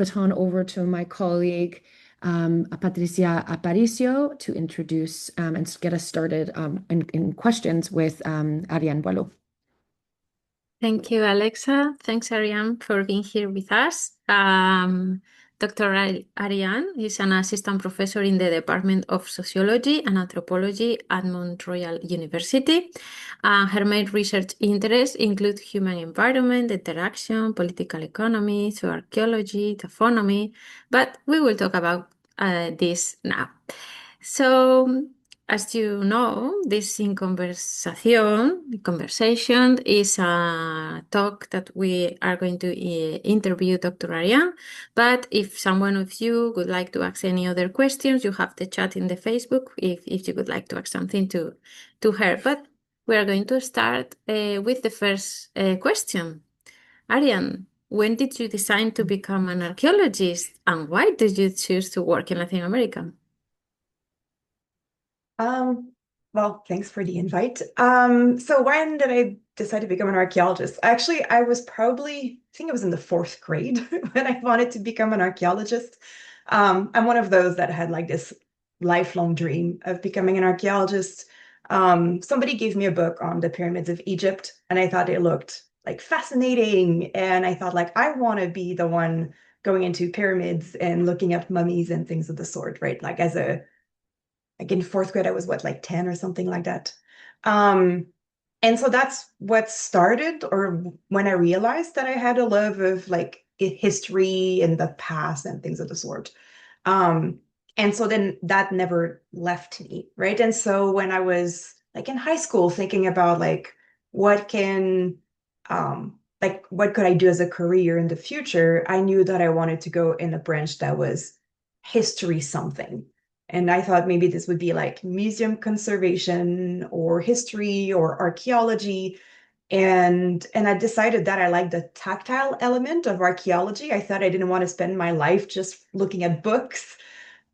baton over to my colleague, Patricia Aparicio, to introduce and get us started in questions with Arianne Boileau. Thank you, Alexa. Thanks, Arianne, for being here with us. Dr. Arianne is an assistant professor in the Department of Sociology and Anthropology at Mount Royal University. Her main research interests include human environment, interaction, political economy, zoo-archaeology, taphonomy, but we will talk about this now. So, as you know, this in Conversation is a talk that we are going to interview Dr. Arianne. But if someone of you would like to ask any other questions, you have the chat in the Facebook if you would like to ask something to her. But we are going to start with the first question. Arianne, when did you decide to become an archaeologist, and why did you choose to work in Latin America? Well, thanks for the invite. So when did I decide to become an archaeologist? Actually, I think it was in the fourth grade when I wanted to become an archaeologist. I'm one of those that had like this lifelong dream of becoming an archaeologist. Somebody gave me a book on the pyramids of Egypt, and I thought it looked like fascinating. And I thought like, I want to be the one going into pyramids and looking at mummies and things of the sort, right? Like in fourth grade, I was what, like 10 or something like that. And so that's what started, or when I realized that I had a love of like history and the past and things of the sort. And so then that never left me, right? And so when I was like in high school thinking about like what could I do as a career in the future, I knew that I wanted to go in a branch that was history something. And I thought maybe this would be like museum conservation or history or archaeology. And I decided that I liked the tactile element of archaeology. I thought I didn't want to spend my life just looking at books.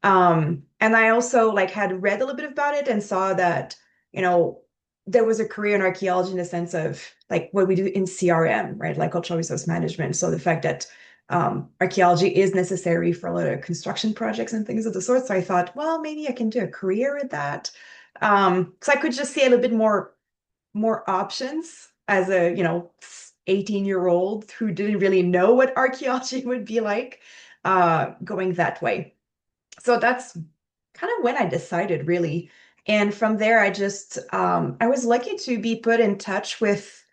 And I also like had read a little bit about it and saw that, there was a career in archaeology in the sense of like what we do in CRM, right? Like cultural resource management. So the fact that archaeology is necessary for a lot of construction projects and things of the sort. So I thought, well, maybe I can do a career at that. So I could just see a little bit more options as a, 18-year-old who didn't really know what archaeology would be like, going that way. So that's kind of when I decided, really. And from there, I was lucky to be put in touch with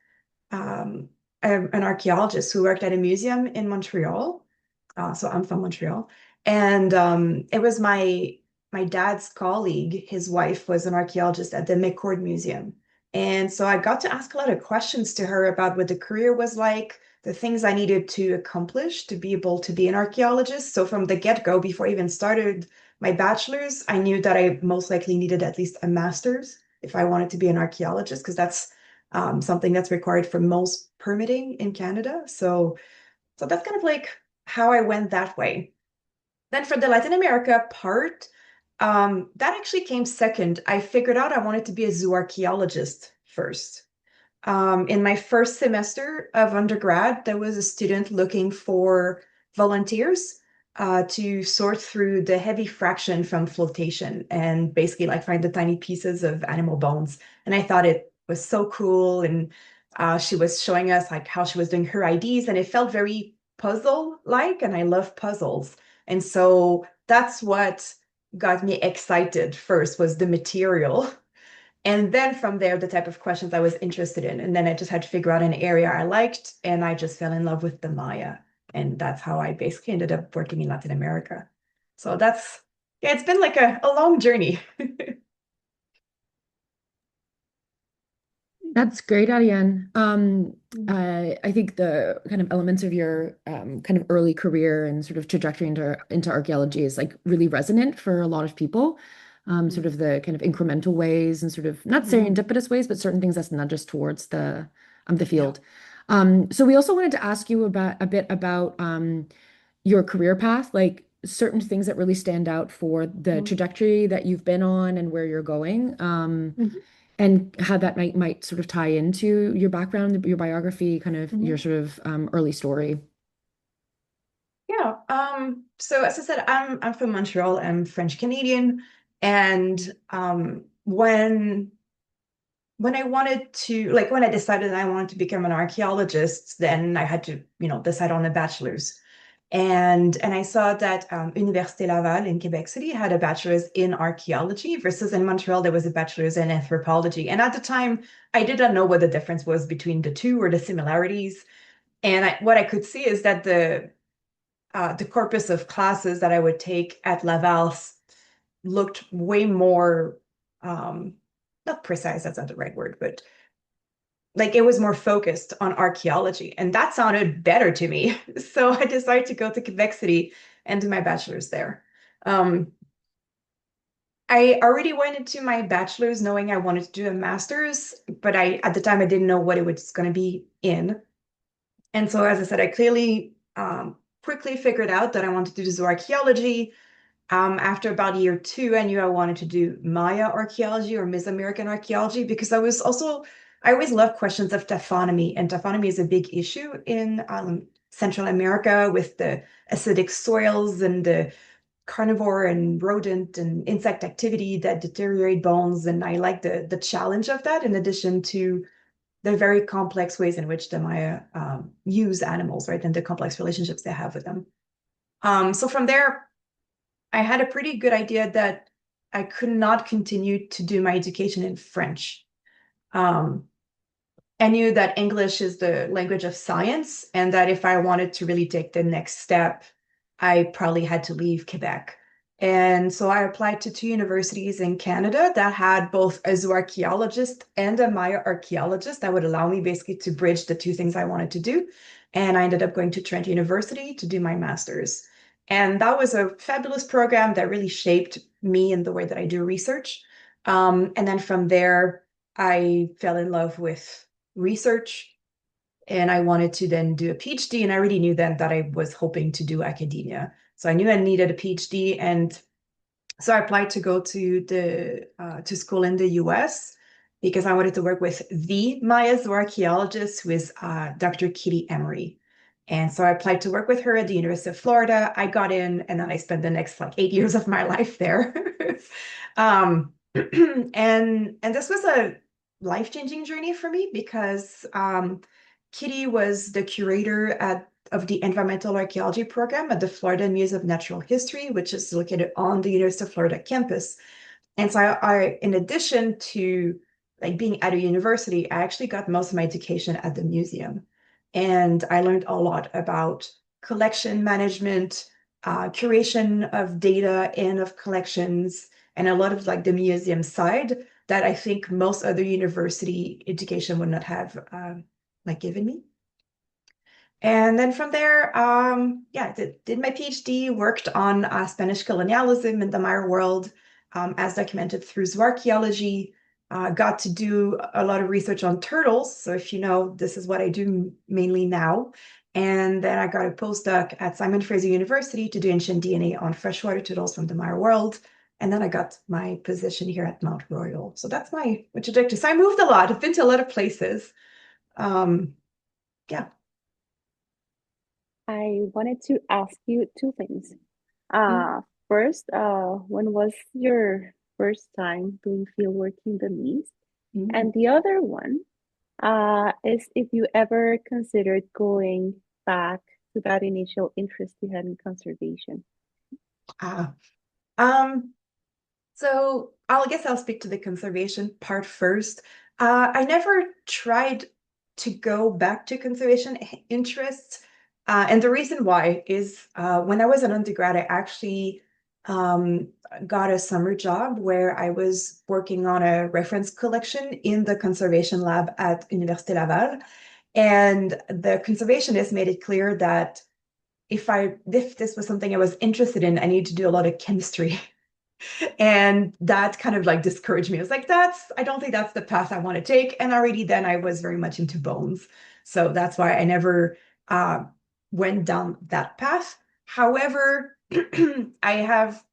um, an archaeologist who worked at a museum in Montreal. So I'm from Montreal. And it was my dad's colleague. His wife was an archaeologist at the McCord Museum. And so I got to ask a lot of questions to her about what the career was like, the things I needed to accomplish to be able to be an archaeologist. So from the get-go, before I even started my bachelor's, I knew that I most likely needed at least a master's if I wanted to be an archaeologist, because that's something that's required for most permitting in Canada. So that's kind of like how I went that way. Then for the Latin America part, that actually came second. I figured out I wanted to be a zoo-archaeologist first. In my first semester of undergrad, there was a student looking for volunteers to sort through the heavy fraction from flotation and basically like find the tiny pieces of animal bones. And I thought it was so cool. And she was showing us like how she was doing her IDs, and it felt very puzzle-like, and I love puzzles. And so that's what got me excited first, was the material. And then from there, the type of questions I was interested in. And then I just had to figure out an area I liked, and I just fell in love with the Maya. And that's how I basically ended up working in Latin America. So yeah, it's been like a long journey. That's great, Ariane. I think the kind of elements of your kind of early career and sort of trajectory into archaeology is like really resonant for a lot of people. Sort of the kind of incremental ways and sort of not serendipitous ways, but certain things that's nudge us towards the field. So we also wanted to ask you about a bit about your career path, like certain things that really stand out for the trajectory that you've been on and where you're going. And how that might sort of tie into your background, your biography, kind of your sort of early story. Yeah. So as I said, I'm from Montreal. I'm French Canadian, and when I wanted to, like, when I decided I wanted to become an archaeologist, then I had to, decide on a bachelor's. And I saw that Université Laval in Quebec City had a bachelor's in archaeology versus in Montreal, there was a bachelor's in anthropology. And at the time, I didn't know what the difference was between the two or the similarities. And what I could see is that the corpus of classes that I would take at Laval looked way more, not precise, that's not the right word, but like it was more focused on archaeology, and that sounded better to me. So I decided to go to Quebec City and do my bachelor's there. I already went into my bachelor's knowing I wanted to do a master's, but at the time I didn't know what it was going to be in. And so, as I said, I clearly quickly figured out that I wanted to do zooarchaeology. After about year 2, I knew I wanted to do Maya archaeology or Mesoamerican archaeology because I always loved questions of taphonomy, and taphonomy is a big issue in Central America with the acidic soils and the carnivore and rodent and insect activity that deteriorate bones. And I like the challenge of that, in addition to the very complex ways in which the Maya use animals, right, and the complex relationships they have with them. So from there, I had a pretty good idea that I could not continue to do my education in French. I knew that English is the language of science, and that if I wanted to really take the next step, I probably had to leave Quebec. And so I applied to 2 universities in Canada that had both a zooarchaeologist and a Maya archaeologist that would allow me basically to bridge the 2 things I wanted to do. And I ended up going to Trent University to do my master's. And that was a fabulous program that really shaped me in the way that I do research. And then from there, I fell in love with research, and I wanted to then do a PhD. And I already knew then that I was hoping to do academia. So I knew I needed a PhD. And so I applied to go to school in the US because I wanted to work with the Maya zooarchaeologist, who is Dr. Kitty Emery. And so I applied to work with her at the University of Florida. I got in, and then I spent the next 8 years of my life there. And this was a life-changing journey for me because Kitty was the curator of the environmental archaeology program at the Florida Museum of Natural History, which is located on the University of Florida campus. And so I in addition to being at a university, I actually got most of my education at the museum. And I learned a lot about collection management, curation of data and of collections, and a lot of the museum side that I think most other university education would not have given me. And then from there, did my PhD, worked on Spanish colonialism in the Maya world, as documented through zooarchaeology. Got to do a lot of research on turtles. So if you know, this is what I do mainly now. And then I got a postdoc at Simon Fraser University to do ancient DNA on freshwater turtles from the Maya world. And then I got my position here at Mount Royal. So that's my trajectory. So I moved a lot. I've been to a lot of places. Yeah. I wanted to ask you 2 things. First, when was your first time doing fieldwork in Belize? And the other one is if you ever considered going back to that initial interest you had in conservation. So I guess I'll speak to the conservation part first. I never tried to go back to conservation interests. And the reason why is when I was an undergrad, I actually got a summer job where I was working on a reference collection in the conservation lab at Université Laval. And the conservationist made it clear that if this was something I was interested in, I needed to do a lot of chemistry. And that kind of discouraged me. I was like, I don't think that's the path I want to take. And already then I was very much into bones. So that's why I never went down that path. However, I have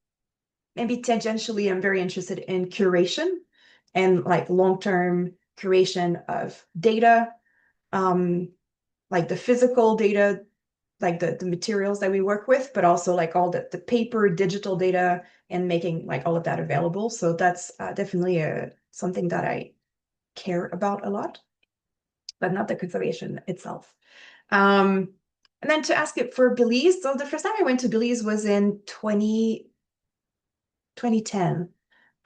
maybe tangentially, I'm very interested in curation and long-term curation of data, the physical data like the materials that we work with, but also like all the paper, digital data, and making like all of that available. So that's definitely something that I care about a lot, but not the conservation itself. And then to ask it for Belize, so the first time I went to Belize was in 2010.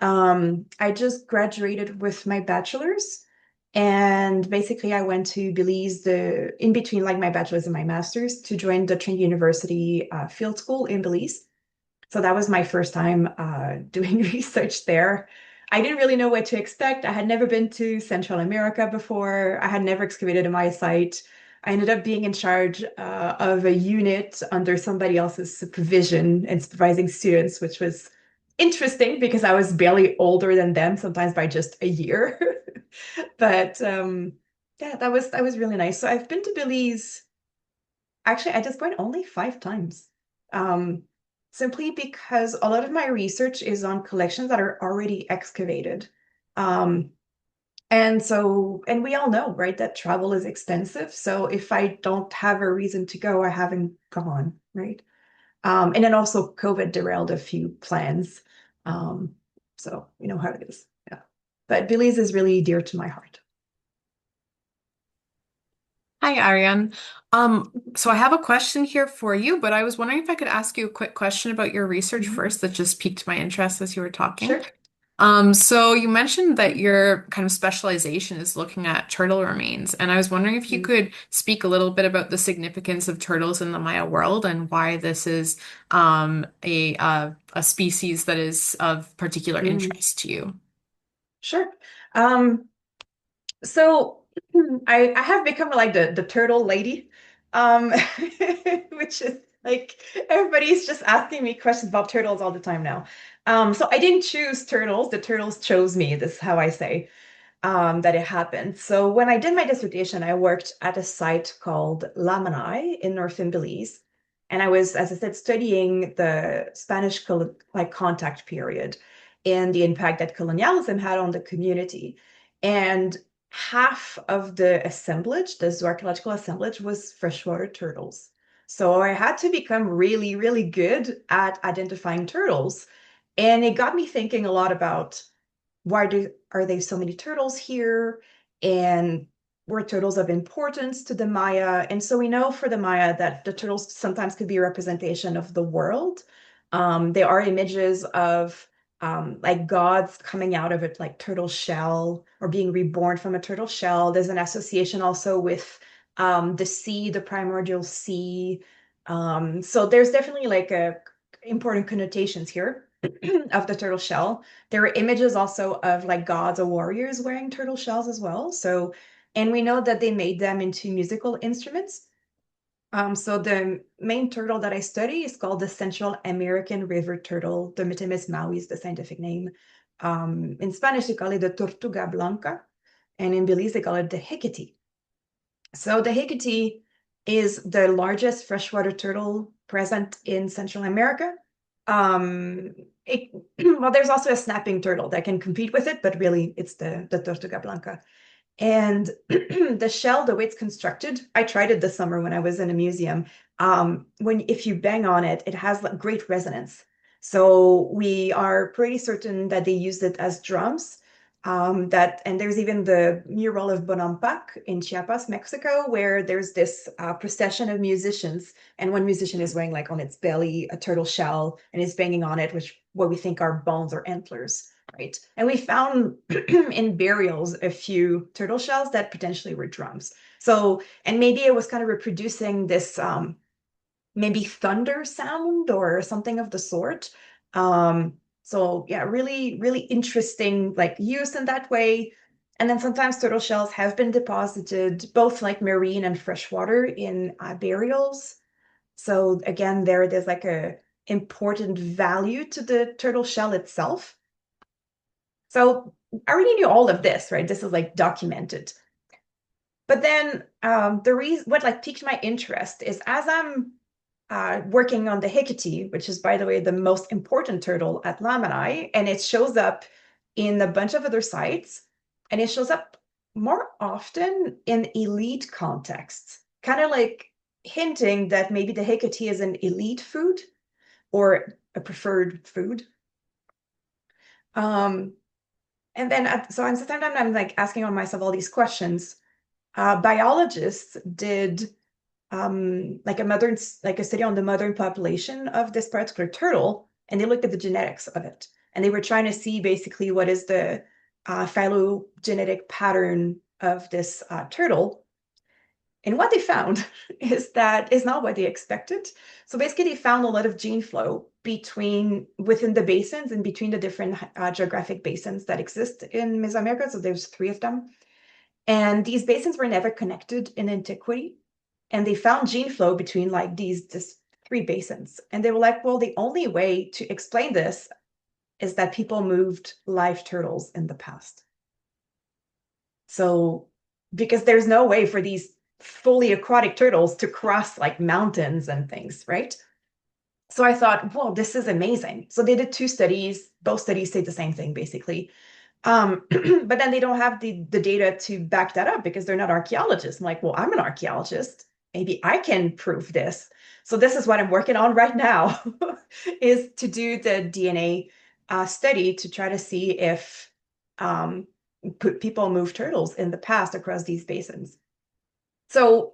I just graduated with my bachelor's, and basically I went to Belize in between like my bachelor's and my master's to join the Trinity University field school in Belize. So that was my first time doing research there. I didn't really know what to expect. I had never been to Central America before. I had never excavated a Maya site. I ended up being in charge of a unit under somebody else's supervision and supervising students, which was interesting because I was barely older than them, sometimes by just a year. But yeah, that was really nice. So I've been to Belize, actually, at this point, only 5 times. Simply because a lot of my research is on collections that are already excavated. And we all know, right, that travel is expensive. So if I don't have a reason to go, I haven't gone, right? And then also COVID derailed a few plans. So you know how it is. Yeah. But Belize is really dear to my heart. Hi, Arianne. So I have a question here for you, but I was wondering if I could ask you a quick question about your research first that just piqued my interest as you were talking. Sure. So you mentioned that your kind of specialization is looking at turtle remains, and I was wondering if you could speak a little bit about the significance of turtles in the Maya world and why this is a species that is of particular interest to you. Sure. So I have become like the turtle lady, which is like everybody's just asking me questions about turtles all the time now. So I didn't choose turtles, the turtles chose me. This is how I say that it happened. So when I did my dissertation, I worked at a site called Lamanai in northern Belize. And I was, as I said, studying the Spanish contact period and the impact that colonialism had on the community. And half of the assemblage, the zooarchaeological assemblage, was freshwater turtles. So I had to become really, really good at identifying turtles. And it got me thinking a lot about are there so many turtles here? And were turtles of importance to the Maya? And so we know for the Maya that the turtles sometimes could be a representation of the world. There are images of like gods coming out of it, like turtle shell, or being reborn from a turtle shell. There's an association also with the sea, the primordial sea. So there's definitely like important connotations here of the turtle shell. There are images also of like gods or warriors wearing turtle shells as well. So, and we know that they made them into musical instruments. So the main turtle that I study is called the Central American river turtle. The Metemis maui is the scientific name. In Spanish, they call it the Tortuga Blanca, and in Belize, they call it the Hecate. So the Hecate is the largest freshwater turtle present in Central America. Well, there's also a snapping turtle that can compete with it, but really it's the Tortuga Blanca. And the shell, the way it's constructed, I tried it this summer when I was in a museum. If you bang on it, it has like great resonance. So we are pretty certain that they used it as drums. And there's even the mural of Bonampak in Chiapas, Mexico, where there's this procession of musicians, and one musician is wearing like on its belly a turtle shell and is banging on it, which what we think are bones or antlers, right? And we found in burials a few turtle shells that potentially were drums. So, and maybe it was kind of reproducing this maybe thunder sound or something of the sort. So yeah, really, really interesting, like use in that way. And then sometimes turtle shells have been deposited, both like marine and freshwater in burials. So again, there's like a important value to the turtle shell itself. So I already knew all of this, right? This is like documented. But then what like piqued my interest is as I'm working on the Hecate, which is, by the way, the most important turtle at Lamanai, and it shows up in a bunch of other sites, and it shows up more often in elite contexts, kind of like hinting that maybe the Hecate is an elite food or a preferred food. And then, so at the same time, I'm like asking myself all these questions. Biologists did like a study on the modern population of this particular turtle, and they looked at the genetics of it, and they were trying to see basically what is the phylogenetic pattern of this turtle. And what they found is that is not what they expected. So basically, they found a lot of gene flow within the basins and between the different geographic basins that exist in Mesoamerica. So there's 3 of them. And these basins were never connected in antiquity. And they found gene flow between like these 3 basins. And they were like, well, the only way to explain this is that people moved live turtles in the past. So, because there's no way for these fully aquatic turtles to cross like mountains and things, right? So I thought, well, this is amazing. So they did 2 studies. Both studies say the same thing, basically. But then they don't have the data to back that up because they're not archaeologists. I'm like, well, I'm an archaeologist. Maybe I can prove this. So this is what I'm working on right now, is to do the DNA study to try to see if people move turtles in the past across these basins. So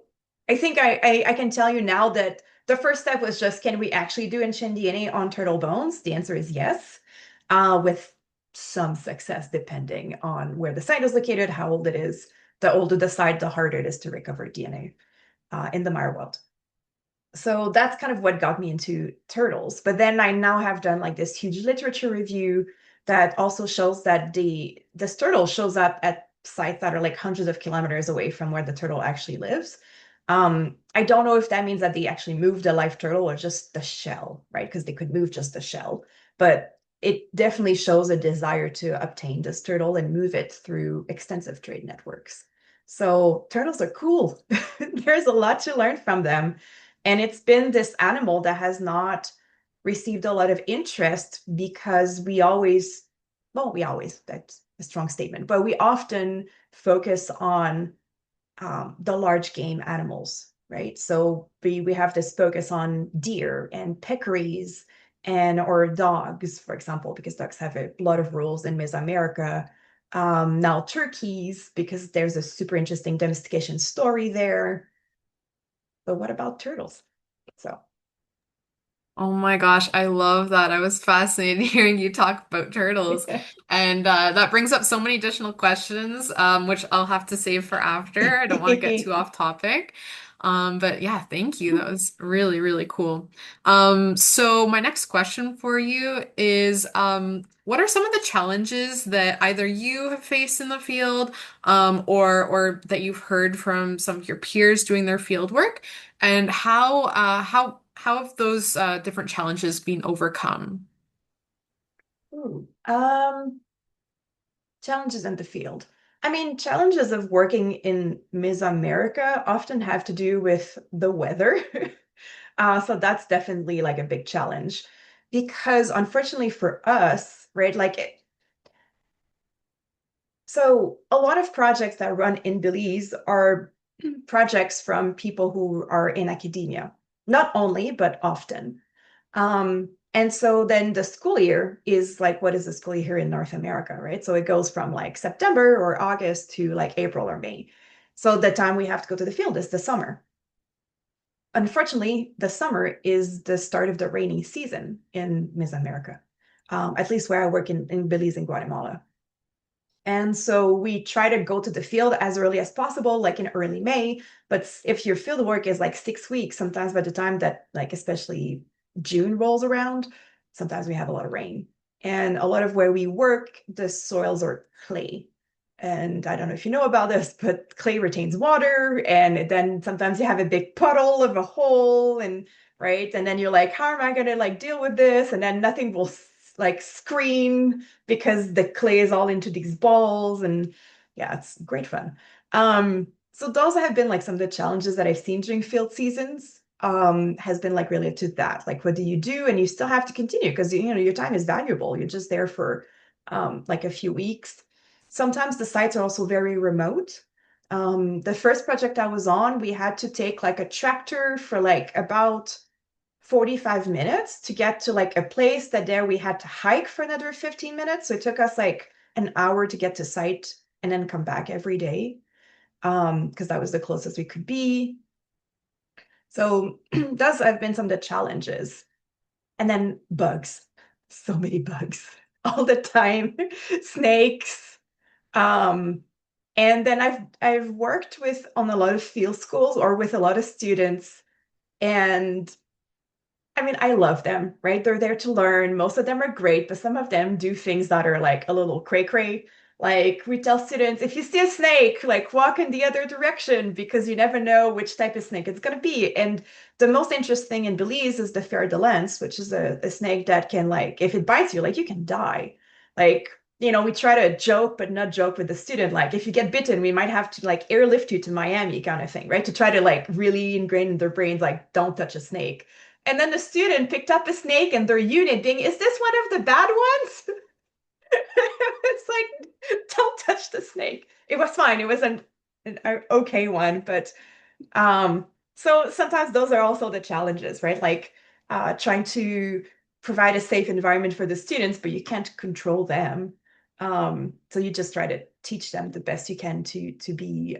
I think I can tell you now that the first step was just, can we actually do ancient DNA on turtle bones? The answer is yes, with some success depending on where the site is located, how old it is. The older the site, the harder it is to recover DNA in the Maya world. So that's kind of what got me into turtles. But then I now have done like this huge literature review that also shows that this turtle shows up at sites that are like hundreds of kilometers away from where the turtle actually lives. I don't know if that means that they actually moved a live turtle or just the shell, right? Because they could move just the shell. But it definitely shows a desire to obtain this turtle and move it through extensive trade networks. So turtles are cool. There's a lot to learn from them. And it's been this animal that has not received a lot of interest because that's a strong statement, but we often focus on the large game animals, right? So we have this focus on deer and peccaries or dogs, for example, because dogs have a lot of rules in Mesoamerica. Now turkeys, because there's a super interesting domestication story there. But what about turtles? So. Oh my gosh, I love that. I was fascinated hearing you talk about turtles. And that brings up so many additional questions, which I'll have to save for after. I don't want to get too off topic. But yeah, thank you. That was really, really cool. So my next question for you is, what are some of the challenges that either you have faced in the field, or that you've heard from some of your peers doing their field work, and how have those different challenges been overcome? Ooh, challenges in the field. I mean, challenges of working in Mesoamerica often have to do with the weather. So that's definitely like a big challenge because unfortunately for us, right, so a lot of projects that run in Belize are projects from people who are in academia, not only, but often. And so then the school year is like, what is the school year here in North America, right? So it goes from like September or August to like April or May. So the time we have to go to the field is the summer. Unfortunately, the summer is the start of the rainy season in Mesoamerica, at least where I work in Belize and Guatemala. And so we try to go to the field as early as possible, like in early May. But if your field work is like 6 weeks, sometimes by the time that like especially June rolls around, sometimes we have a lot of rain. And a lot of where we work, the soils are clay. And I don't know if you know about this, but clay retains water. And then sometimes you have a big puddle of a hole and right. And then you're like, how am I going to like deal with this? And then nothing will like screen because the clay is all into these balls. And yeah, it's great fun. So those have been like some of the challenges that I've seen during field seasons. Has been like related to that. Like, what do you do? And you still have to continue because you know your time is valuable. You're just there for like a few weeks. Sometimes the sites are also very remote. The first project I was on, we had to take like a tractor for like about 45 minutes to get to like a place that there we had to hike for another 15 minutes. So it took us like an hour to get to site and then come back every day, because that was the closest we could be. So those have been some of the challenges. And then bugs, so many bugs all the time, snakes. And then I've worked with on a lot of field schools or with a lot of students, and I mean, I love them, right? They're there to learn. Most of them are great, but some of them do things that are like a little cray-cray. Like we tell students, if you see a snake, like walk in the other direction because you never know which type of snake it's going to be. And the most interesting thing in Belize is the fer de lance, which is a snake that can like, if it bites you, like you can die. Like, we try to joke, but not joke with the student. Like if you get bitten, we might have to like airlift you to Miami kind of thing, right? To try to like really ingrain in their brains, like don't touch a snake. And then the student picked up a snake and their unit being, is this one of the bad ones? It's like, don't touch the snake. It was fine. It was an okay one. But so sometimes those are also the challenges, right? Like trying to provide a safe environment for the students, but you can't control them. So you just try to teach them the best you can to be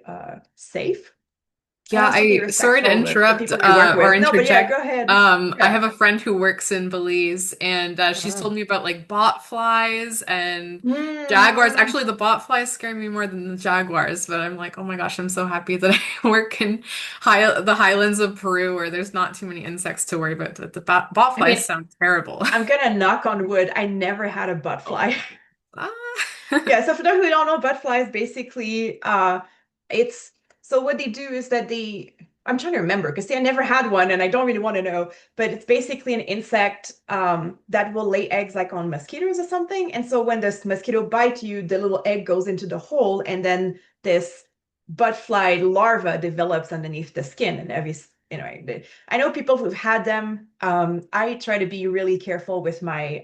safe. And also be Sorry to respectful of the interrupt people you work or with. No, but yeah, interject. go ahead. I Yeah. have a friend who works in Belize, and she's told me about like bot flies and jaguars. Mm. Actually, the bot flies scare me more than the jaguars, but I'm like, oh my gosh, I'm so happy that I work in the highlands of Peru where there's not too many insects to worry about. But the bot I mean, flies sound terrible. I'm gonna knock on wood. I never had a butt fly. Ah. Yeah, so for those who don't know, butt flies basically it's so what they do is that I'm trying to remember because see I never had one and I don't really want to know, but it's basically an insect that will lay eggs like on mosquitoes or something. And so when this mosquito bites you, the little egg goes into the hole and then this butt fly larva develops underneath the skin. And anyway, I know people who've had them. I try to be really careful with my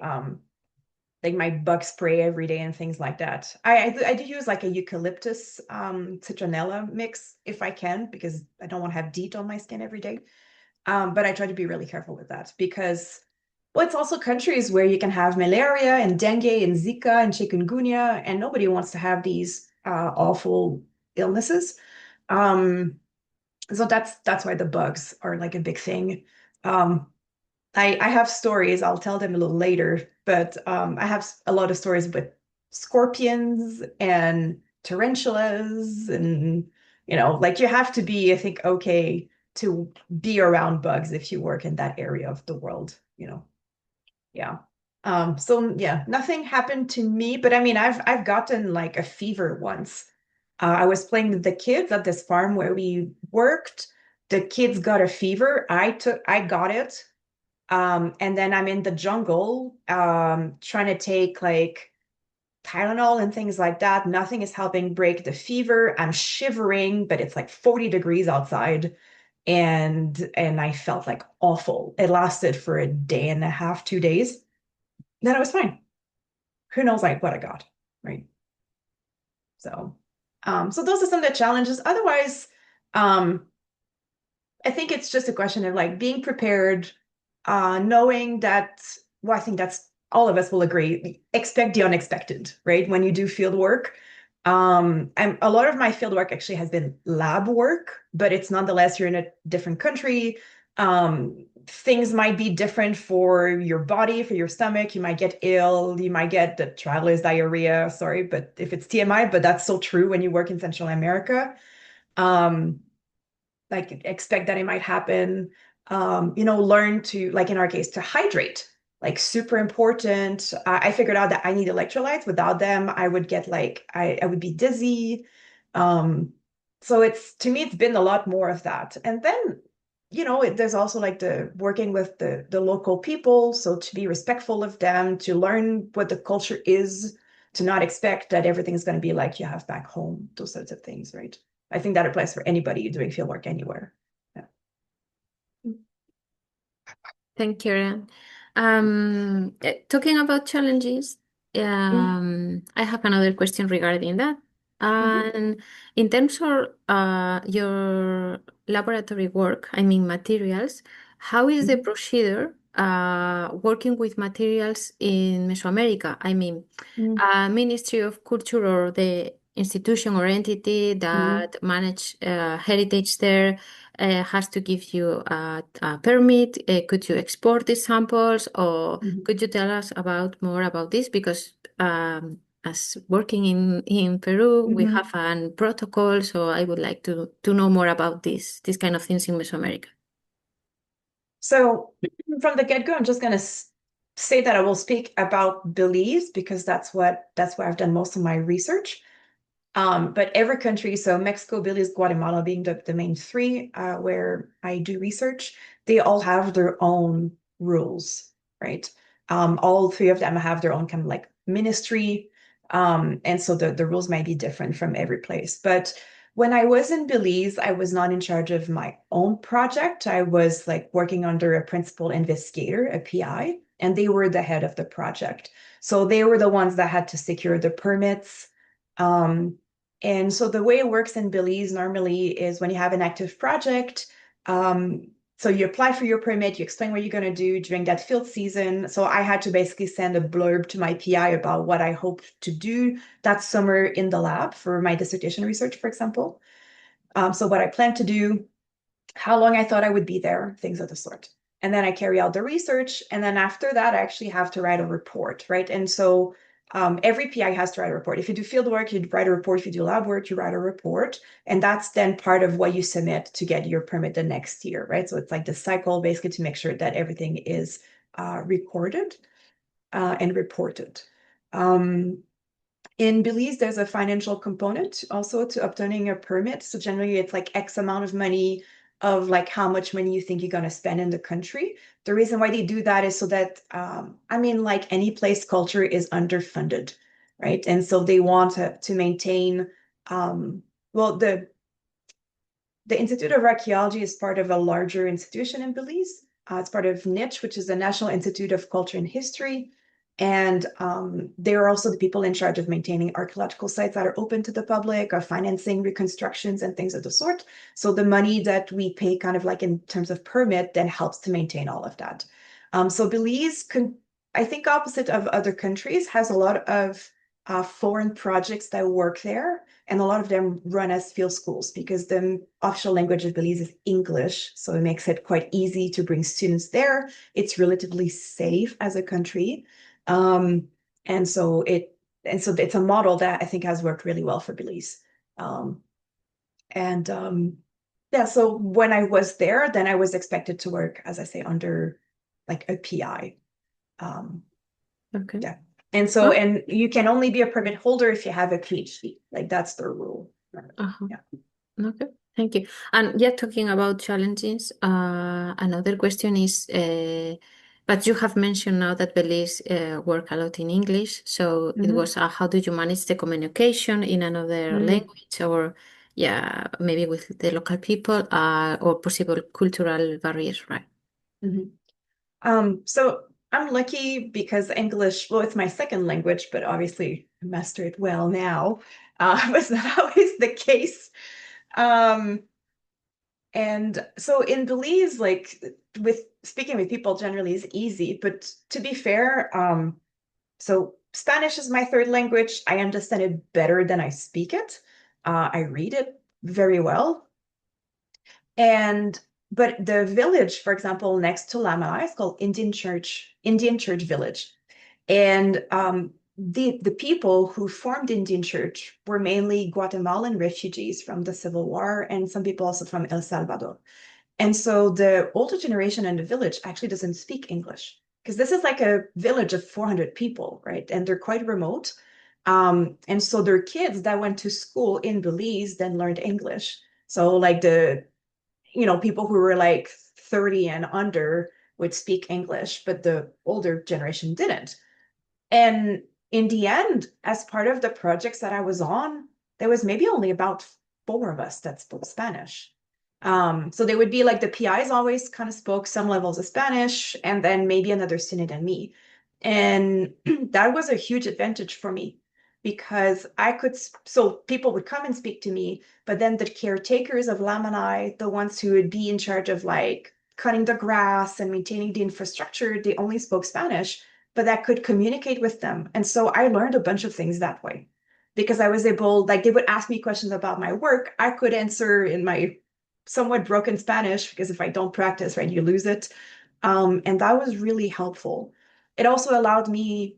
like my bug spray every day and things like that. I do use like a eucalyptus citronella mix if I can, because I don't want to have DEET on my skin every day. But I try to be really careful with that because, well, it's also countries where you can have malaria and dengue and Zika and chikungunya, and nobody wants to have these awful illnesses. So that's why the bugs are like a big thing. I have stories, I'll tell them a little later, but I have a lot of stories with scorpions and tarantulas and, like you have to be, I think, okay to be around bugs if you work in that area of the world. Yeah. So yeah, nothing happened to me, but I mean, I've gotten like a fever once. I was playing with the kids at this farm where we worked. The kids got a fever. I got it. And then I'm in the jungle, trying to take like Tylenol and things like that. Nothing is helping break the fever. I'm shivering, but it's like 40 degrees outside. And I felt like awful. It lasted for a day and a half, 2 days. Then I was fine. Who knows like what I got, right? So those are some of the challenges. Otherwise, I think it's just a question of like being prepared, knowing that, well, I think that's all of us will agree, expect the unexpected, right? When you do field work. And a lot of my field work actually has been lab work, but it's nonetheless, you're in a different country. Things might be different for your body, for your stomach. You might get ill. You might get the traveler's diarrhea. Sorry, but if it's TMI, but that's so true when you work in Central America. Like expect that it might happen. Learn to, like in our case, to hydrate, like super important. I figured out that I need electrolytes. Without them, I would get like, I would be dizzy. So to me, it's been a lot more of that. And then, there's also like the working with the local people. So to be respectful of them, to learn what the culture is, to not expect that everything's going to be like you have back home, those sorts of things, right? I think that applies for anybody doing fieldwork anywhere. Yeah. Thank you, Arianne. Talking about challenges, I have another question regarding that. And in terms of your laboratory work, I mean materials, how is the procedure working with materials in Mesoamerica? I mean, Ministry of Culture or the institution or entity that manage heritage there has to give you a permit. Could you export these samples, or could you tell us more about this? Because as working in Peru, we have a protocol, so I would like to know more about this kind of things in Mesoamerica. So from the get-go, I'm just going to say that I will speak about Belize because that's where I've done most of my research. But every country, so Mexico, Belize, Guatemala being the main three where I do research, they all have their own rules, right? All three of them have their own kind of like ministry. And so the rules might be different from every place. But when I was in Belize, I was not in charge of my own project. I was like working under a principal investigator, a PI, and they were the head of the project. So they were the ones that had to secure the permits. And so the way it works in Belize normally is when you have an active project, so you apply for your permit, you explain what you're going to do during that field season. So I had to basically send a blurb to my PI about what I hoped to do that summer in the lab for my dissertation research, for example. So what I planned to do, how long I thought I would be there, things of the sort. And then I carry out the research. And then after that, I actually have to write a report, right? And so every PI has to write a report. If you do field work, you write a report. If you do lab work, you write a report. And that's then part of what you submit to get your permit the next year, right? So it's like the cycle basically to make sure that everything is recorded and reported. In Belize, there's a financial component also to obtaining a permit. So generally it's like X amount of money of like how much money you think you're going to spend in the country. The reason why they do that is so that, I mean, like any place, culture is underfunded, right? And so they want to maintain, well, the Institute of Archaeology is part of a larger institution in Belize. It's part of NICH, which is the National Institute of Culture and History. And they are also the people in charge of maintaining archaeological sites that are open to the public, of financing reconstructions and things of the sort. So the money that we pay kind of like in terms of permit then helps to maintain all of that. So Belize, I think opposite of other countries, has a lot of foreign projects that work there. And a lot of them run as field schools because the official language of Belize is English. So it makes it quite easy to bring students there. It's relatively safe as a country. And so it's a model that I think has worked really well for Belize. Yeah, so when I was there, then I was expected to work, as I say, under like a PI. Okay. Yeah. And so, and you can only be a permit holder if you have a PhD. Like that's the rule. Yeah. Okay, thank you. And yeah, talking about challenges, another question is, but you have mentioned now that Belize work a lot in English. So it was, how do you manage the communication in another language, or yeah, maybe with the local people, or possible cultural barriers, right? So I'm lucky because English, well, it's my second language, but obviously I master it well now. It's not always the case. And so in Belize, like with speaking with people generally is easy, but to be fair, so Spanish is my third language. I understand it better than I speak it. I read it very well. But the village, for example, next to Lama is called Indian Church Village. And the people who formed Indian Church were mainly Guatemalan refugees from the Civil War and some people also from El Salvador. And so the older generation in the village actually doesn't speak English because this is like a village of 400 people, right? And they're quite remote. And so their kids that went to school in Belize then learned English. So like people who were like 30 and under would speak English, but the older generation didn't. And in the end, as part of the projects that I was on, there was maybe only about 4 of us that spoke Spanish. So they would be like the PIs always kind of spoke some levels of Spanish, and then maybe another student and me. And that was a huge advantage for me because I could, so people would come and speak to me, but then the caretakers of Lamani, the ones who would be in charge of like cutting the grass and maintaining the infrastructure, they only spoke Spanish, but I could communicate with them. And so I learned a bunch of things that way because I was able, like, they would ask me questions about my work. I could answer in my somewhat broken Spanish because if I don't practice, right, you lose it. And that was really helpful. It also allowed me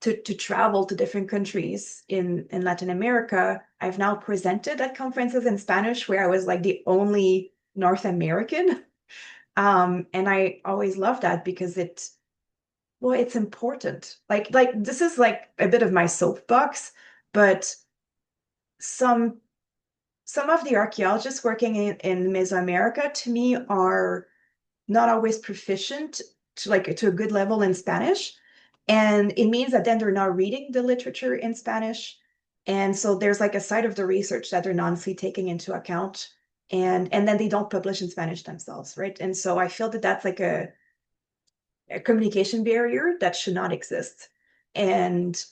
to travel to different countries in Latin America. I've now presented at conferences in Spanish where I was like the only North American. And I always love that because it's important. Like this is like a bit of my soapbox, but some of the archaeologists working in Mesoamerica to me are not always proficient to a good level in Spanish. And it means that then they're not reading the literature in Spanish. And so there's like a side of the research that they're not taking into account. And then they don't publish in Spanish themselves, right? And so I feel that that's like a communication barrier that should not exist. And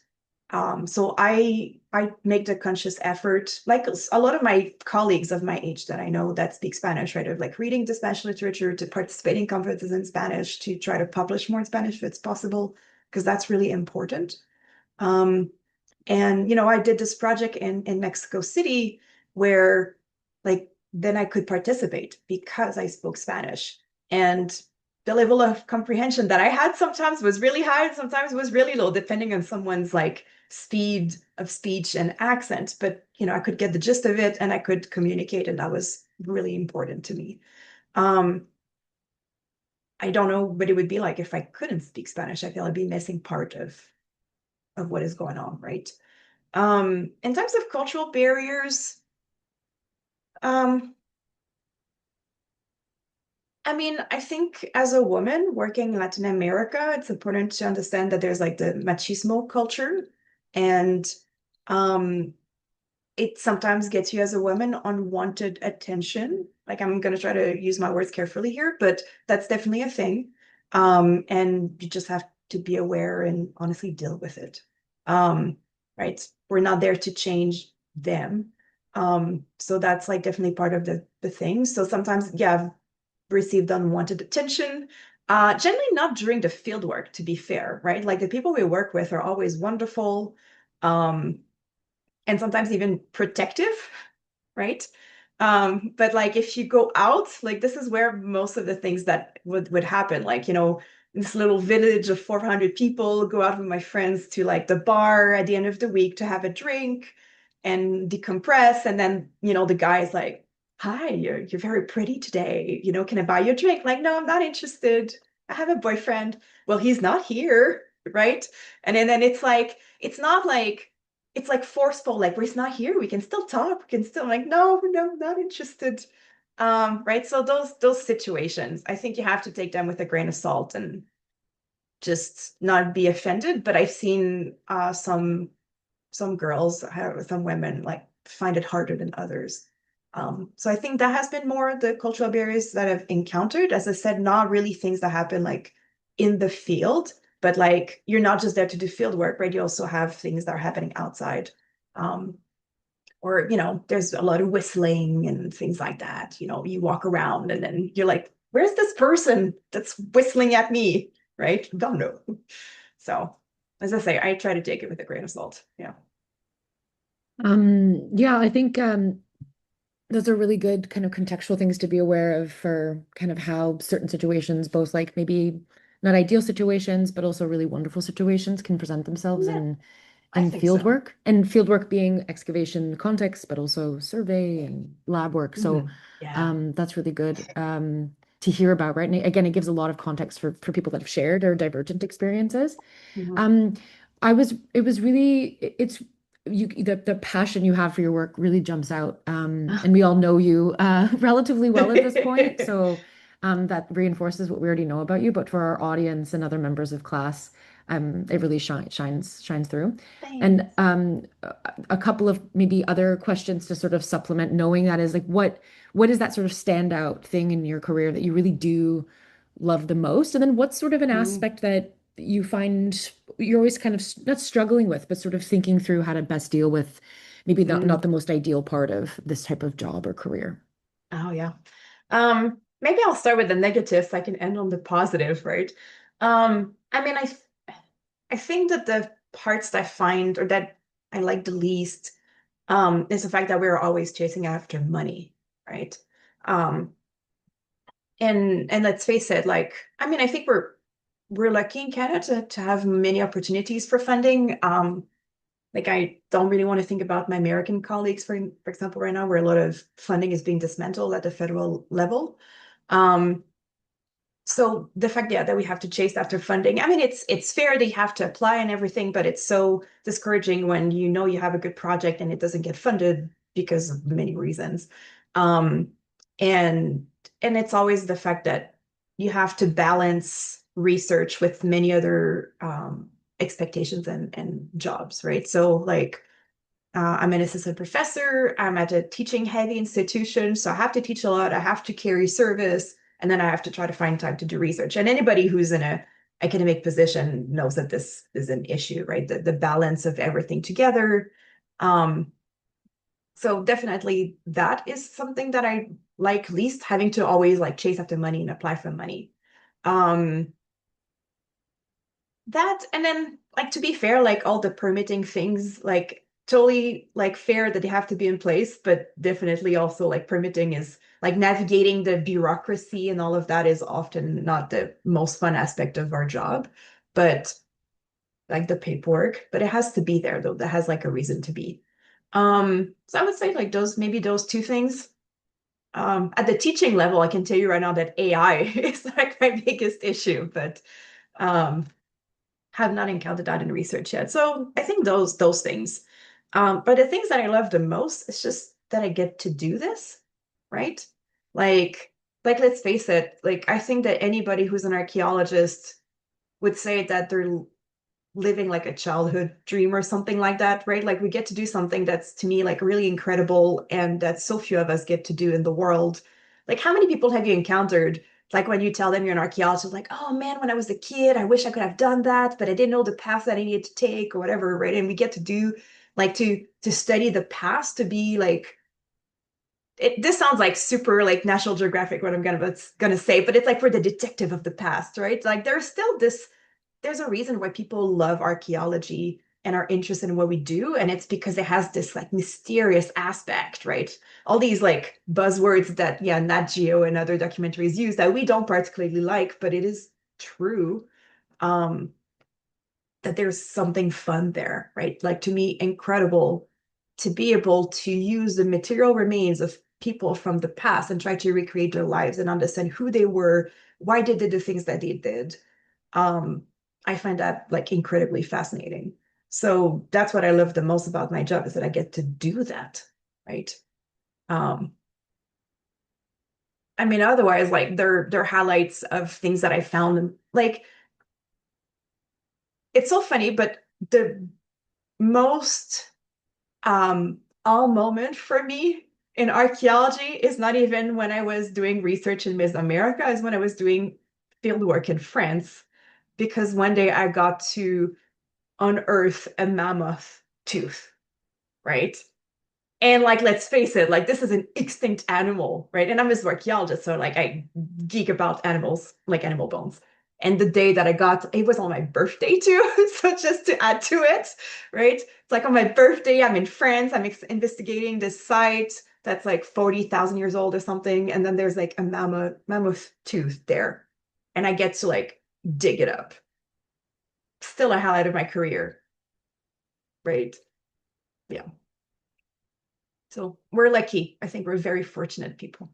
so I make the conscious effort, like a lot of my colleagues of my age that I know that speak Spanish, right, of like reading the Spanish literature, to participate in conferences in Spanish, to try to publish more in Spanish if it's possible, because that's really important. And I did this project in Mexico City where like then I could participate because I spoke Spanish. And the level of comprehension that I had sometimes was really high and sometimes was really low, depending on someone's like speed of speech and accent. But I could get the gist of it and I could communicate, and that was really important to me. I don't know what it would be like if I couldn't speak Spanish. I feel I'd be missing part of what is going on, right? In terms of cultural barriers, I mean, I think as a woman working in Latin America, it's important to understand that there's like the machismo culture, and it sometimes gets you as a woman unwanted attention. Like, I'm going to try to use my words carefully here, but that's definitely a thing. And you just have to be aware and honestly deal with it. Right? We're not there to change them. So that's like definitely part of the thing. So sometimes, yeah, I've received unwanted attention. Generally not during the field work, to be fair, right? Like the people we work with are always wonderful. And sometimes even protective, right? But like if you go out, like this is where most of the things that would happen. Like, this little village of 400 people, go out with my friends to like the bar at the end of the week to have a drink and decompress. And then, the guy's like, hi, you're very pretty today. Can I buy you a drink? Like, no, I'm not interested. I have a boyfriend. Well, he's not here, right? And then it's like, it's not like, it's like forceful, like, well, he's not here, we can still talk, we can still, like, no, not interested. Right? So those situations, I think you have to take them with a grain of salt and just not be offended. But I've seen some girls, some women, like, find it harder than others. So I think that has been more the cultural barriers that I've encountered. As I said, not really things that happen like in the field, but like you're not just there to do field work, right? You also have things that are happening outside. Or, there's a lot of whistling and things like that. You walk around and then you're like, where's this person that's whistling at me? Right? Don't know. So as I say, I try to take it with a grain of salt. Yeah. Yeah, I think those are really good kind of contextual things to be aware of for kind of how certain situations, both like maybe not ideal situations, but also really wonderful situations can present themselves Yeah, in I think so. fieldwork, and fieldwork being excavation context, but also survey and lab work. So Yeah. that's really good to hear about, right? And again, it gives a lot of context for people that have shared or divergent experiences. Mhm. It was really, it's the passion you have for your work really jumps out. And we all know you relatively well at this point. So that reinforces what we already know about you. But for our audience and other members of class, it really shines through. And a couple of maybe other questions to sort of supplement, knowing that is like what is that sort of standout thing in your career that you really do love the most? And then what's sort of an Mm. aspect that you find you're always kind of not struggling with, but sort of thinking through how to best deal with maybe not the most ideal part of this type of job or career? Oh yeah. Maybe I'll start with the negative so I can end on the positive, right? I mean, I think that the parts that I find or that I like the least is the fact that we're always chasing after money, right? Um, and let's face it, like, I mean, I think we're lucky in Canada to have many opportunities for funding. Like I don't really want to think about my American colleagues, for example, right now, where a lot of funding is being dismantled at the federal level. So the fact, yeah, that we have to chase after funding, I mean, it's fair that you have to apply and everything, but it's so discouraging when you know you have a good project and it doesn't get funded because of many reasons. Um, and and it's always the fact that you have to balance research with many other expectations and jobs, right? So like I'm an assistant professor. I'm at a teaching heavy institution. So I have to teach a lot. I have to carry service. And then I have to try to find time to do research. And anybody who's in a academic position knows that this is an issue, right? The balance of everything together. Um, so definitely that is something that I like least, having to always like chase after money and apply for money. Um, that and then like to be fair, like all the permitting things, like totally like fair that they have to be in place, but definitely also like permitting is like navigating the bureaucracy and all of that is often not the most fun aspect of our job, but like the paperwork, but it has to be there though. That has like a reason to be. So I would say like those two things. At the teaching level, I can tell you right now that AI is like my biggest issue, but um have not encountered that in research yet. So I think those things. But the things that I love the most is just that I get to do this, right? Like, like let's face it, like I think that anybody who's an archaeologist would say that they're living like a childhood dream or something like that, right? Like we get to do something that's to me like really incredible and that so few of us get to do in the world. Like how many people have you encountered like when you tell them you're an archaeologist, like, oh man, when I was a kid, I wish I could have done that, but I didn't know the path that I needed to take or whatever, right? And we get to do like to study the past to be like this sounds like super like National Geographic what I'm gonna say, but it's like we're the detective of the past, right? Like there's a reason why people love archaeology and are interested in what we do, and it's because it has this like mysterious aspect, right? All these like buzzwords that yeah, Nat Geo and other documentaries use that we don't particularly like, but it is true um that there's something fun there, right? Like to me, incredible to be able to use the material remains of people from the past and try to recreate their lives and understand who they were, why they did the things that they did. um I find that like incredibly fascinating. So that's what I love the most about my job is that I get to do that, right? um I mean, otherwise like they're highlights of things that I found. Like it's so funny, but the most all moment for me in archaeology is not even when I was doing research in Mesoamerica, is when I was doing field work in France, because one day I got to unearth a mammoth tooth, right? And like, let's face it, like this is an extinct animal, right? And I'm an archaeologist, so like I geek about animals, like animal bones. And the day that I got, it was on my birthday too. So just to add to it, right? It's like on my birthday, I'm in France, I'm investigating this site that's like 40,000 years old or something. And then there's like a mammoth tooth there. And I get to like dig it up. Still a highlight of my career, right? Yeah. So we're lucky. I think we're very fortunate people.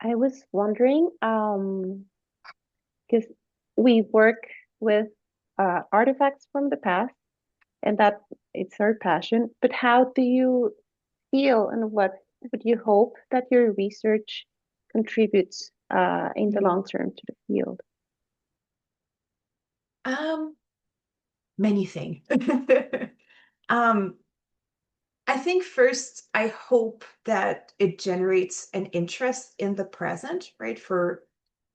I was wondering, because we work with artifacts from the past, and that it's our passion. But how do you feel, and what would you hope that your research contributes in the long term to the field? Many things. um, I think first, I hope that it generates an interest in the present, right? For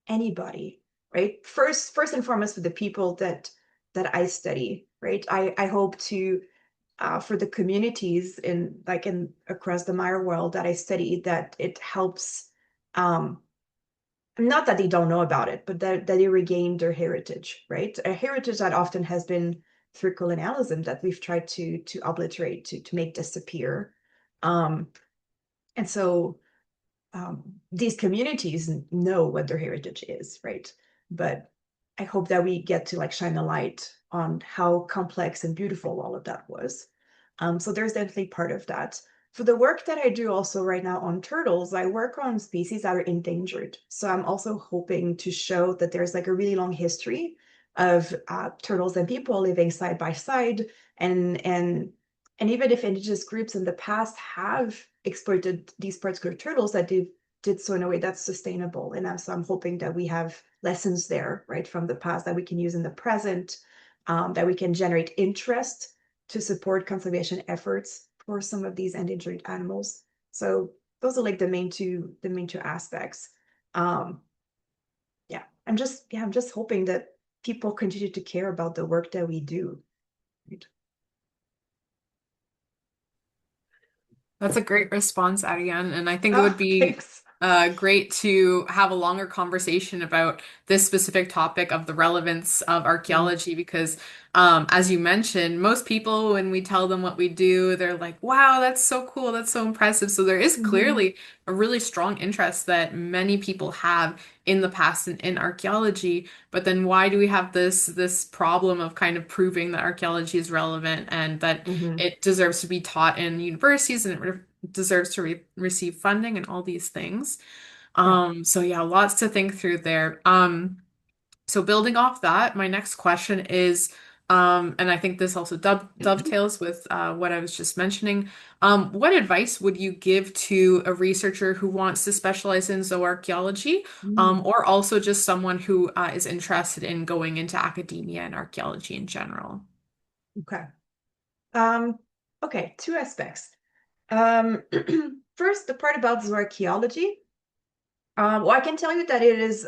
anybody, right? First and foremost, for the people that I study, right? I hope to for the communities in across the Maya world that I study, that it helps. Not that they don't know about it, but that they regain their heritage, right? A heritage that often has been through colonialism that we've tried to obliterate, to make disappear. And so these communities know what their heritage is, right? But I hope that we get to shine a light on how complex and beautiful all of that was. So there's definitely part of that. For the work that I do also right now on turtles, I work on species that are endangered. So I'm also hoping to show that there's a really long history of turtles and people living side by side, and even if indigenous groups in the past have exploited these particular turtles, that they did so in a way that's sustainable. And so I'm hoping that we have lessons there, right, from the past that we can use in the present, that we can generate interest to support conservation efforts for some of these endangered animals. So those are the main two aspects. Yeah, I'm just hoping that people continue to care about the work that we do. Right? That's a great response, Ariane. And I think it would be Thanks. great to have a longer conversation about this specific topic of the relevance of archaeology because, as you mentioned, most people, when we tell them what we do, they're like, wow, that's so cool. That's so impressive. So there is clearly a really strong interest that many people have in the past in archaeology. But then why do we have this problem of kind of proving that archaeology is relevant and that it deserves to be taught in universities and it deserves to receive funding and all these things. So yeah, lots to think through there. So building off that, my next question is, and I think this also dovetails with what I was just mentioning. What advice would you give to a researcher who wants to specialize in zooarchaeology, or also just someone who is interested in going into academia and archaeology in general? Okay. Okay, two aspects. First, the part about zooarchaeology. Well, I can tell you that it is,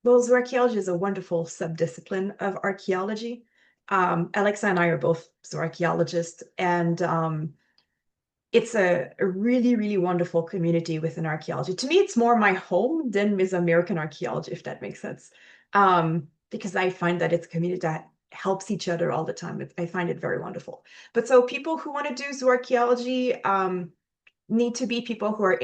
zooarchaeology is a wonderful subdiscipline of archaeology. Alexa and I are both zooarchaeologists, and it's a really, really wonderful community within archaeology. To me, it's more my home than Mesoamerican archaeology, if that makes sense. Because I find that it's a community that helps each other all the time. I find it very wonderful. But so people who want to do zooarchaeology need to be people who are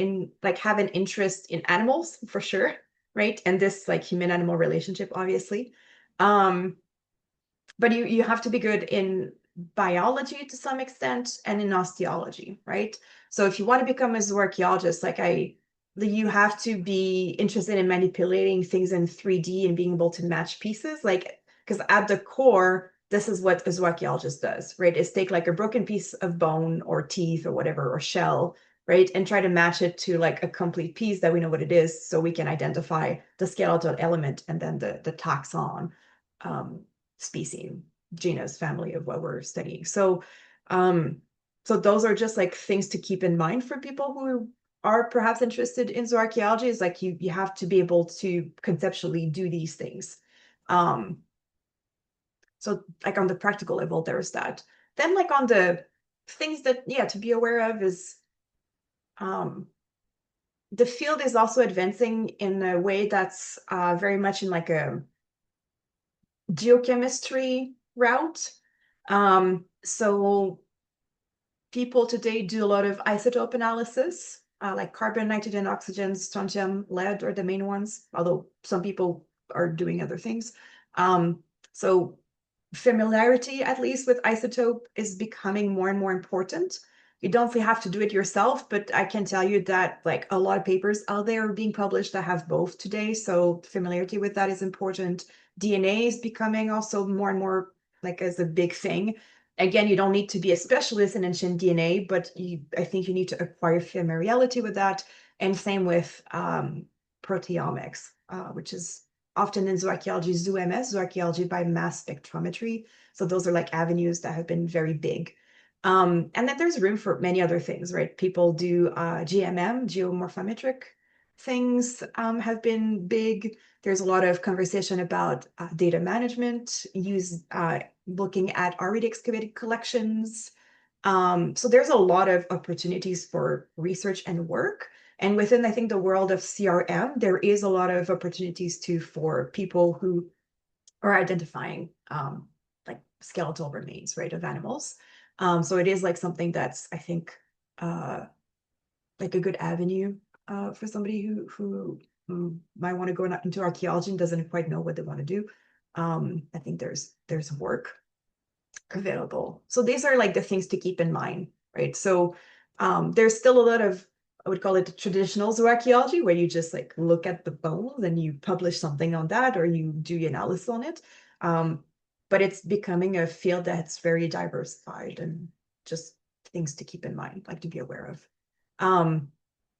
have an interest in animals for sure, right? And this human-animal relationship, obviously. But you have to be good in biology to some extent and in osteology, right? So if you want to become a zooarchaeologist, you have to be interested in manipulating things in 3D and being able to match pieces, because at the core, this is what a zooarchaeologist does, right? Is take a broken piece of bone or teeth or whatever, or shell, right? And try to match it to a complete piece that we know what it is, so we can identify the skeletal element and then the taxon, species, genus, family of what we're studying. So those are just things to keep in mind for people who are perhaps interested in zooarchaeology. Is you have to be able to conceptually do these things. So on the practical level, there's that. Then on the things that, to be aware of is the field is also advancing in a way that's very much in a geochemistry route. So people today do a lot of isotope analysis, like carbon, nitrogen, oxygen, strontium, lead are the main ones, although some people are doing other things. So familiarity, at least with isotope, is becoming more and more important. You don't have to do it yourself, but I can tell you that a lot of papers out there are being published that have both today. So familiarity with that is important. DNA is becoming also more and more as a big thing. Again, you don't need to be a specialist in ancient DNA, but I think you need to acquire familiarity with that. And same with proteomics, which is often in zooarchaeology, zoo-MS, zooarchaeology by mass spectrometry. So those are avenues that have been very big. And then there's room for many other things, right? People do GMM, geomorphometric things have been big. There's a lot of conversation about data management, looking at already excavated collections. So there's a lot of opportunities for research and work. And within, I think, the world of CRM, there is a lot of opportunities too for people who are identifying like skeletal remains, right, of animals. So it is like something that's, I think, like a good avenue for somebody who might want to go into archaeology and doesn't quite know what they want to do. I think there's work available. So these are like the things to keep in mind, right? So there's still a lot of, I would call it traditional zooarchaeology, where you just like look at the bones and you publish something on that, or you do your analysis on it. But it's becoming a field that's very diversified, and just things to keep in mind, like to be aware of.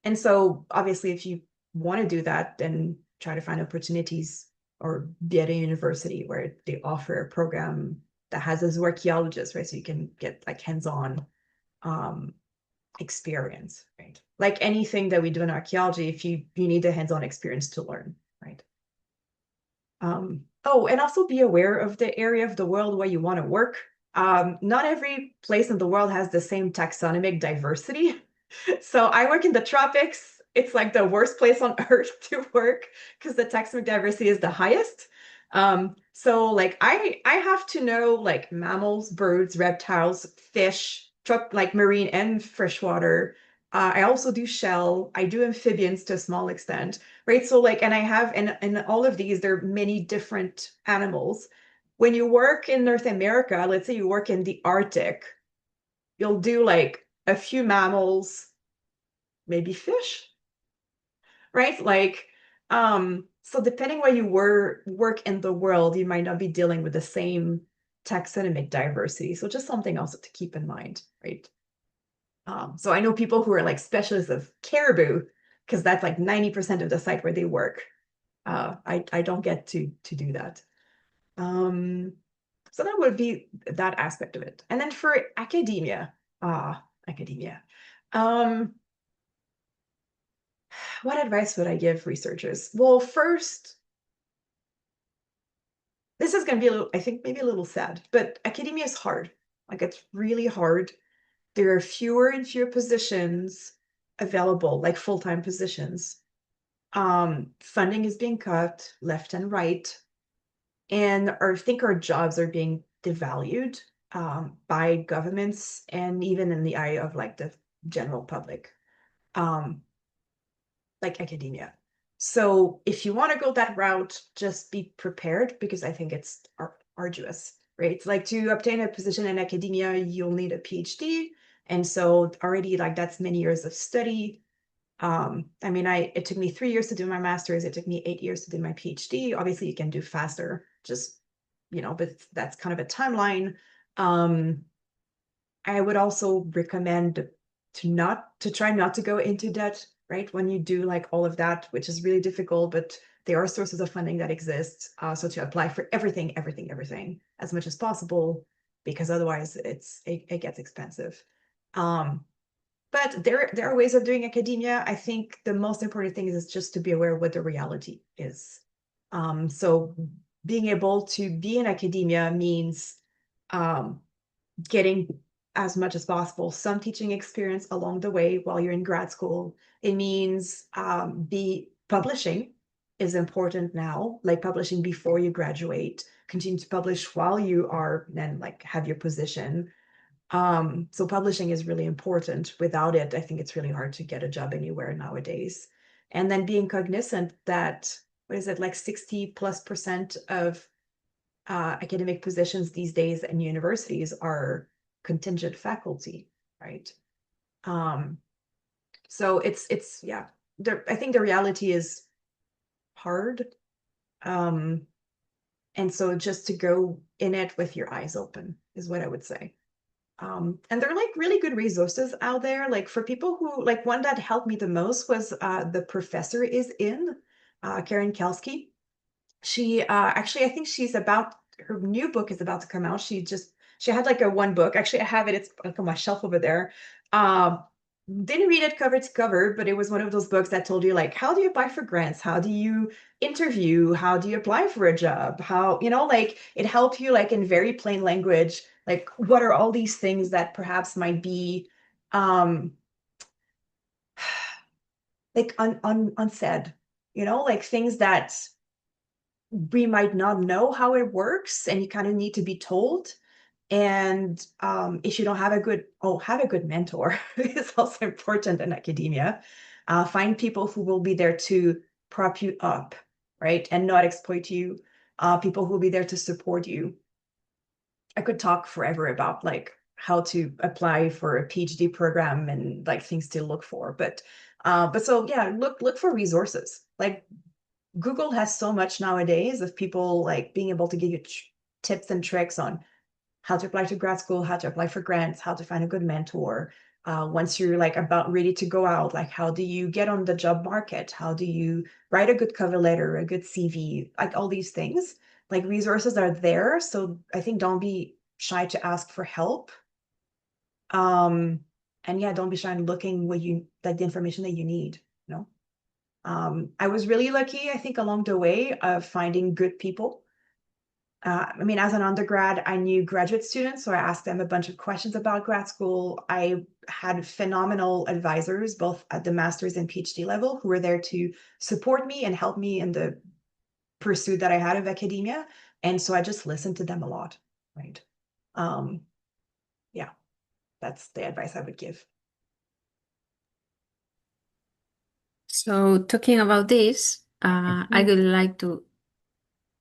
And so obviously, if you want to do that, then try to find opportunities or be at a university where they offer a program that has a zooarchaeologist, right? So you can get like hands-on experience, right? Like anything that we do in archaeology, if you need the hands-on experience to learn, right? Oh, and also be aware of the area of the world where you want to work. Not every place in the world has the same taxonomic diversity. So I work in the tropics. It's like the worst place on earth to work because the taxonomic diversity is the highest. So like I have to know like mammals, birds, reptiles, fish, like marine and freshwater. I also do shell. I do amphibians to a small extent, right? So like, and I have, and all of these, there are many different animals. When you work in North America, let's say you work in the Arctic, you'll do like a few mammals, maybe fish, right? Like, so depending where you work in the world, you might not be dealing with the same taxonomic diversity. So just something else to keep in mind, right? So I know people who are like specialists of caribou, because that's like 90% of the site where they work. I don't get to do that. So that would be that aspect of it. And then for academia, what advice would I give researchers? Well, first, this is going to be a little, I think maybe a little sad, but academia is hard. Like it's really hard. There are fewer and fewer positions available, like full-time positions. Funding is being cut left and right. And I think our jobs are being devalued by governments and even in the eye of like the general public, like academia. So if you want to go that route, just be prepared, because I think it's arduous, right? It's like to obtain a position in academia, you'll need a PhD. And so already like that's many years of study. I mean, it took me 3 years to do my master's. It took me 8 years to do my PhD. Obviously, you can do faster, just, but that's kind of a timeline. I would also recommend to try not to go into debt, right? When you do like all of that, which is really difficult, but there are sources of funding that exist. So to apply for everything as much as possible, because otherwise it gets expensive. But there are ways of doing academia. I think the most important thing is just to be aware of what the reality is. So being able to be in academia means getting as much as possible some teaching experience along the way while you're in grad school. It means publishing is important now, like publishing before you graduate, continue to publish while you are then like have your position. So publishing is really important. Without it, I think it's really hard to get a job anywhere nowadays. And then being cognizant that, what is it, like 60+% of academic positions these days in universities are contingent faculty, right? So it's yeah, I think the reality is hard. And so just to go in it with your eyes open is what I would say. And there are like really good resources out there. Like for people who, like one that helped me the most was The Professor is In, Karen Kelsky. She actually, I think her new book is about to come out. She had like one book. Actually, I have it. It's like on my shelf over there. didn't read it cover to cover, but it was one of those books that told you like, how do you apply for grants? How do you interview? How do you apply for a job? How, like it helped you like in very plain language, like what are all these things that perhaps might be like unsaid, like things that we might not know how it works and you kind of need to be told. And if you don't have a good mentor. It's also important in academia. Find people who will be there to prop you up, right? And not exploit you. People who will be there to support you. I could talk forever about like how to apply for a PhD program and like things to look for. But so yeah, look for resources. Like Google has so much nowadays of people like being able to give you tips and tricks on how to apply to grad school, how to apply for grants, how to find a good mentor. Once you're like about ready to go out, like how do you get on the job market? How do you write a good cover letter, a good CV, like all these things, like resources are there. So I think don't be shy to ask for help. And yeah, don't be shy in looking like the information that you need, I was really lucky, I think, along the way of finding good people. I mean, as an undergrad, I knew graduate students, so I asked them a bunch of questions about grad school. I had phenomenal advisors, both at the master's and PhD level, who were there to support me and help me in the pursuit that I had of academia. And so I just listened to them a lot, right? Yeah, that's the advice I would give. So talking about this, I would like to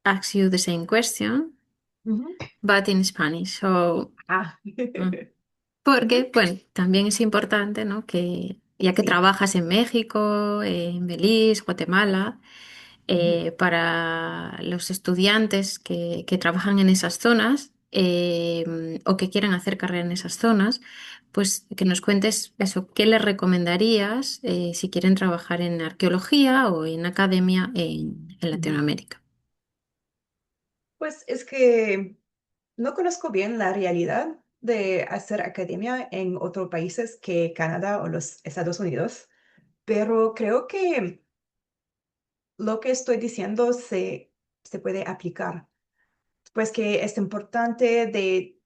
ask you the same question, but in Spanish. So, porque, bueno, también es importante, ¿no? Que ya que Sí. trabajas en México, en Belice, Guatemala, para los estudiantes que trabajan en esas zonas o que quieran hacer carrera en esas zonas, pues que nos cuentes eso, ¿qué les recomendarías si quieren trabajar en arqueología o en academia en Latinoamérica? Pues es que no conozco bien la realidad de hacer academia en otros países que Canadá o los Estados Unidos, pero creo que lo que estoy diciendo se puede aplicar. Pues que es importante de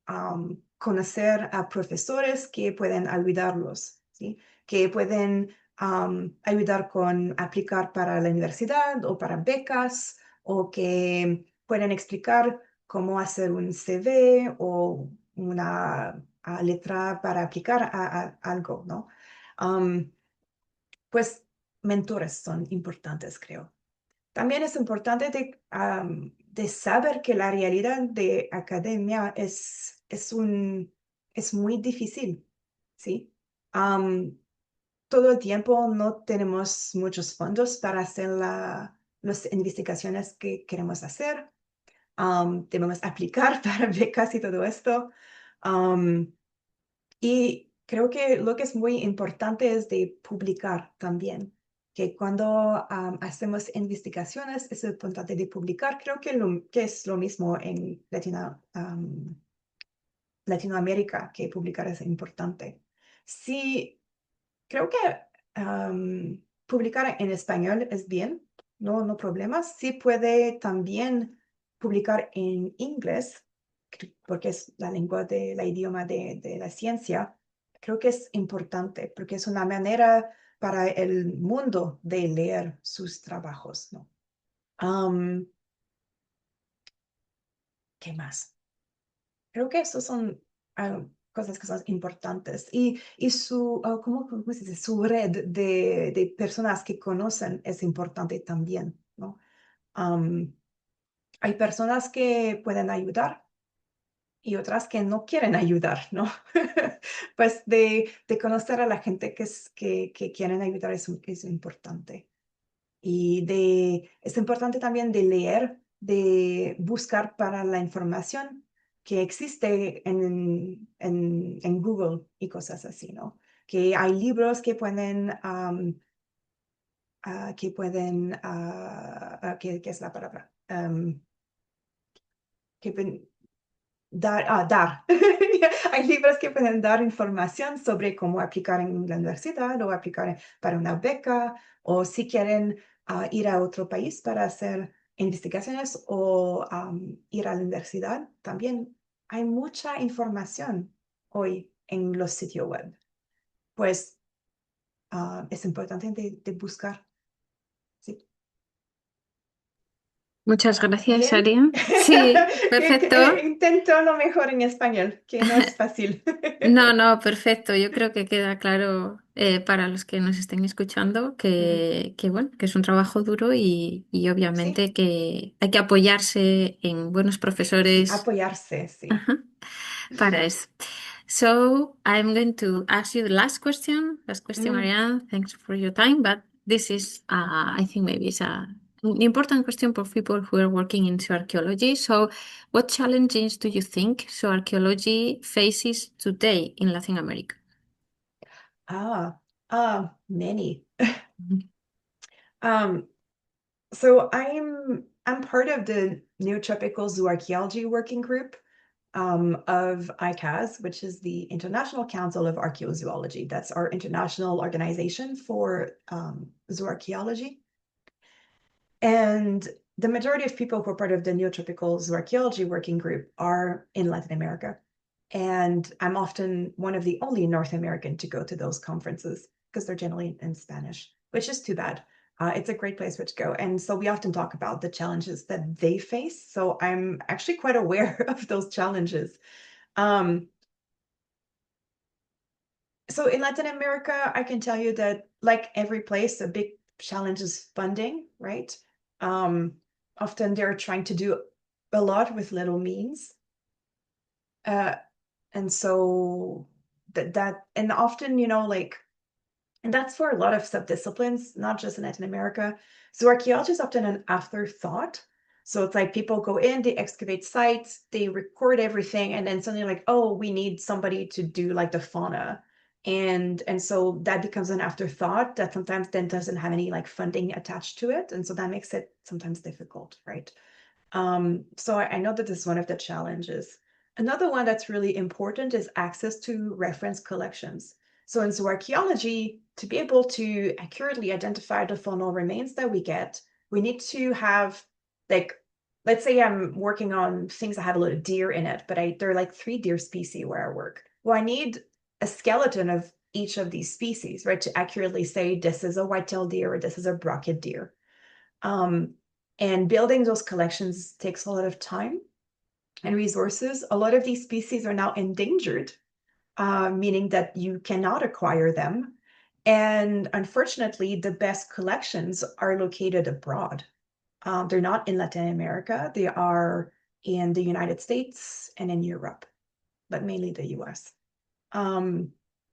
conocer a profesores que pueden ayudarlos, ¿sí? Que pueden ayudar con aplicar para la universidad o para becas o que pueden explicar cómo hacer un CV o una letra para aplicar a algo, ¿no? Pues mentores son importantes, creo. También es importante de saber que la realidad de academia es muy difícil, ¿sí? Todo el tiempo no tenemos muchos fondos para hacer las investigaciones que queremos hacer. Debemos aplicar para becas y todo esto. Y creo que lo que es muy importante es de publicar también, que cuando hacemos investigaciones es importante de publicar. Creo que es lo mismo en Latinoamérica, que publicar es importante. Sí, creo que publicar en español es bien, no problemas. Sí puede también publicar en inglés, porque es la lengua la idioma de la ciencia. Creo que es importante, porque es una manera para el mundo de leer sus trabajos, ¿no? ¿Qué más? Creo que esas son cosas que son importantes. Y ¿cómo se dice? Su red de personas que conocen es importante también, ¿no? Hay personas que pueden ayudar y otras que no quieren ayudar, ¿no? Pues de conocer a la gente que quieren ayudar es importante. Y es importante también de leer, de buscar para la información que existe en Google y cosas así, ¿no? Que hay libros que pueden, ¿qué es la palabra? Que dar. Hay libros que pueden dar información sobre cómo aplicar en la universidad o aplicar para una beca o si quieren ir a otro país para hacer investigaciones o ir a la universidad. También hay mucha información hoy en los sitios web. Pues es importante de buscar. Sí. Muchas gracias, ¿Bien? Arianne. Sí, perfecto. Intento lo mejor en español, que no es fácil. No, perfecto. Yo creo que queda claro para los que nos estén escuchando bueno, que es un trabajo duro y Sí, obviamente que hay que apoyarse en buenos sí, profesores. apoyarse, sí. Ajá, para eso. So I'm going to ask you the last question. Last question, Arianne. Thanks for your time. But this is, I think maybe it's an important question for people who are working in zoo-archaeology. So what challenges do you think zoo-archaeology faces today in Latin America? Many. So I'm part of the Neotropical Zoo-Archaeology Working Group of ICAS, which is the International Council of Archaeozoology. That's our international organization for zooarchaeology. And the majority of people who are part of the Neotropical Zoo-Archaeology Working Group are in Latin America. And I'm often one of the only North American to go to those conferences because they're generally in Spanish, which is too bad. It's a great place to go. And so we often talk about the challenges that they face. So I'm actually quite aware of those challenges. So in Latin America, I can tell you that like every place, a big challenge is funding, right? Often they're trying to do a lot with little means. And so and often, and that's for a lot of subdisciplines, not just in Latin America. So archaeology is often an afterthought. So it's like people go in, they excavate sites, they record everything, and then suddenly like, oh, we need somebody to do like the fauna. And so that becomes an afterthought that sometimes then doesn't have any like funding attached to it. And so that makes it sometimes difficult, right? So I know that this is one of the challenges. Another one that's really important is access to reference collections. So in zooarchaeology, to be able to accurately identify the faunal remains that we get, we need to have, like, let's say I'm working on things that have a lot of deer in it, but there are like 3 deer species where I work. Well, I need a skeleton of each of these species, right, to accurately say this is a white-tailed deer or this is a brocket deer. And building those collections takes a lot of time and resources. A lot of these species are now endangered, meaning that you cannot acquire them. And unfortunately, the best collections are located abroad. They're not in Latin America. They are in the United States and in Europe, but mainly the US.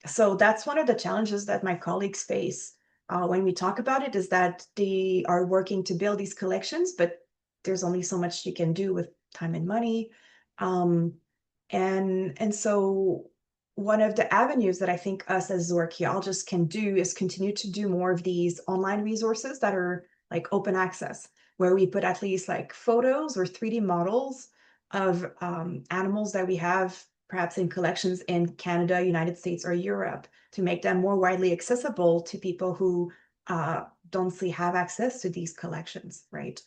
So that's one of the challenges that my colleagues face when we talk about it, is that they are working to build these collections, but there's only so much you can do with time and money. And so one of the avenues that I think us as zooarchaeologists can do is continue to do more of these online resources that are like open access, where we put at least like photos or 3D models of animals that we have perhaps in collections in Canada, United States, or Europe, to make them more widely accessible to people who don't have access to these collections, right?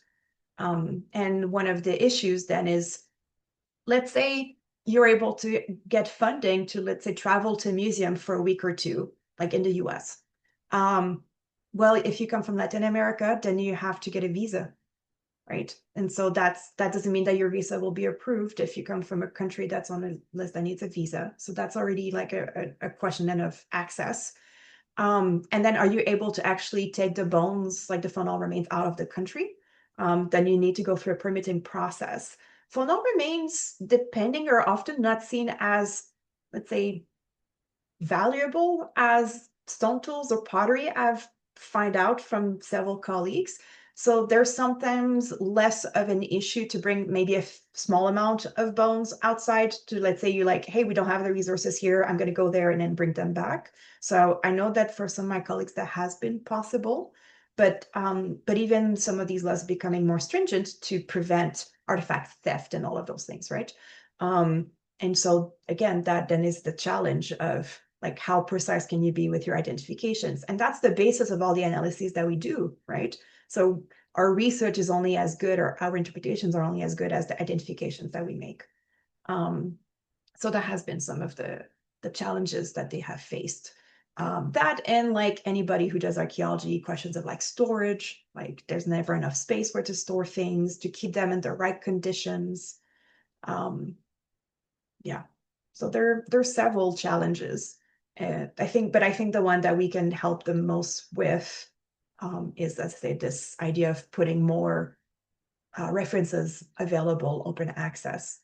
And one of the issues then is, let's say you're able to get funding to, let's say, travel to a museum for a week or two, like in the US. Well, if you come from Latin America, then you have to get a visa, right? And so that doesn't mean that your visa will be approved if you come from a country that's on a list that needs a visa. So that's already like a question then of access. And then are you able to actually take the bones, like the faunal remains, out of the country? Then you need to go through a permitting process. Faunal remains, depending, are often not seen as, let's say, valuable as stone tools or pottery, I've found out from several colleagues. So there's sometimes less of an issue to bring maybe a small amount of bones outside to, let's say, you like, hey, we don't have the resources here, I'm going to go there and then bring them back. So I know that for some of my colleagues that has been possible, but even some of these laws are becoming more stringent to prevent artifact theft and all of those things, right? And so again, that then is the challenge of like, how precise can you be with your identifications? And that's the basis of all the analyses that we do, right? So our research is only as good, or our interpretations are only as good as the identifications that we make. So that has been some of the challenges that they have faced. That, and like anybody who does archaeology, questions of like storage, like there's never enough space where to store things, to keep them in the right conditions. Yeah, so there's several challenges. I think the one that we can help them most with is, let's say, this idea of putting more references available, open access,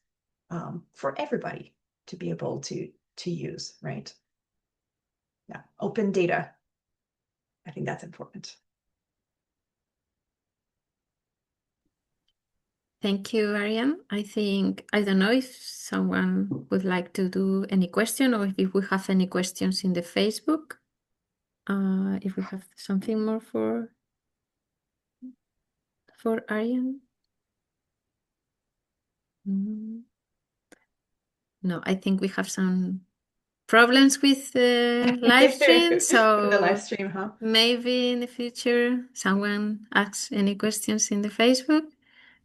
for everybody to be able to use, right? Yeah, open data. I think that's important. Thank you, Arianne. I don't know if someone would like to do any question, or if we have any questions in the Facebook. If we have something more for Arianne. No, I think we have some problems with the live stream, so the live stream, huh? maybe in the future someone asks any questions in the Facebook.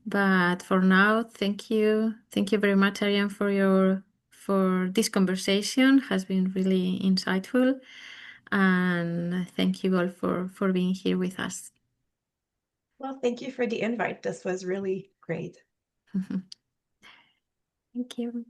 But for now, thank you very much, Arianne, for this conversation. Has been really insightful, and thank you all for being here with us. Well, thank you for the invite. This was really great. Thank you.